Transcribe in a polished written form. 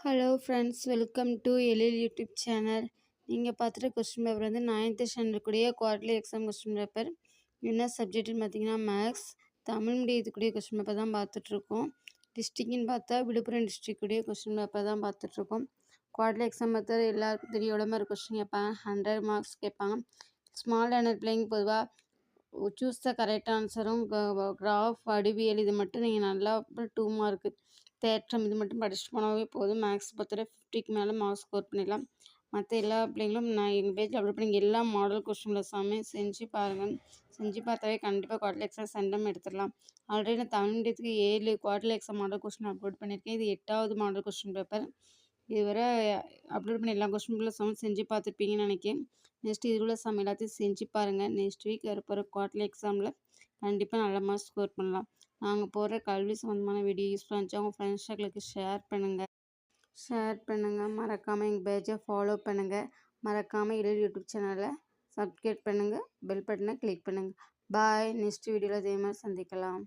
Hello friends, welcome to Ezhil YouTube channel. நீங்கள் பார்த்துட்டு question paper வந்து 9th ஸ்டாண்டர்டுக்குரிய குவார்டர்லி எக்ஸாம் கொஸ்டின் பேப்பர். என்ன சப்ஜெக்ட்னு பார்த்தீங்கன்னா மேக்ஸ். தமிழ் மீடியத்துக்குரிய கொஸ்டின் பேப்பர் தான் பார்த்துட்ருக்கோம். டிஸ்ட்ரிக்ட்னு பார்த்தா விழுப்புரம் டிஸ்ட்ரிக்டுடைய கொஸ்டின் பேப்பர் தான் பார்த்துட்ருக்கோம். குவார்டர்லி எக்ஸாம் மெத்தட் எல்லாருக்கும் தெரியும். எவ்வளோ மாதிரி கொஸ்டின் கேட்பாங்க, 100 மார்க்ஸ் கேட்பாங்க. ஸ்மால் அண்ட் பிள்ளைங்க பொதுவாக சூஸ் த கரெக்ட் ஆன்சரும் கிராஃப் வடிவியல் இது மட்டும் நீங்கள் நல்லா 2 மார்க்கு தேற்றம் இது மட்டும் படிச்சுட்டு போனாவே போதும். மேக்ஸ் பொறுத்தவரை 50க்கு மேலே மார்க்ஸ் ஸ்கோர் பண்ணிடலாம். மற்ற எல்லா பிள்ளைங்களும் நான் எங்கள் பேஜில் அப்லோட் பண்ணி எல்லா மாடல் கொஸ்டின் எல்லாமே செஞ்சு பாருங்கள். செஞ்சு பார்த்தாவே கண்டிப்பாக குவார்டர்லி எக்ஸாம் சென்டம் எடுத்துடலாம். ஆல்ரெடி நான் தமிழ் மீடியத்துக்கு 7 quarterly exam model question upload பண்ணியிருக்கேன். இது 8வது மாடல் கொஸ்டின் பேப்பர். இதுவரை அப்லோட் பண்ணி எல்லா கொஸ்டின் சம் செஞ்சு பார்த்துருப்பீங்கன்னு நினைக்கிறேன். நெக்ஸ்ட் இதில் உள்ள சம் எல்லாத்தையும் செஞ்சு பாருங்கள். நெக்ஸ்ட் வீக் வரப்போகிற குவார்டர்லி எக்ஸாமில் கண்டிப்பாக நல்ல மார்க் ஸ்கோர் பண்ணலாம். நாங்கள் போடுற கல்வி சம்மந்தமான வீடியோ யூஸ்ஃபுல்லாக இருந்துச்சு அவங்க ஃப்ரெண்ட்ஸுகளுக்கு ஷேர் பண்ணுங்கள். மறக்காமல் எங்கள் பேஜை ஃபாலோ பண்ணுங்கள். மறக்காமல் எழில் யூடியூப் சேனலை சப்ஸ்கிரைப் பண்ணுங்கள். பெல் பட்டனை கிளிக் பண்ணுங்கள். பாய். நெக்ஸ்ட் வீடியோவில் இதே மாதிரி சந்திக்கலாம்.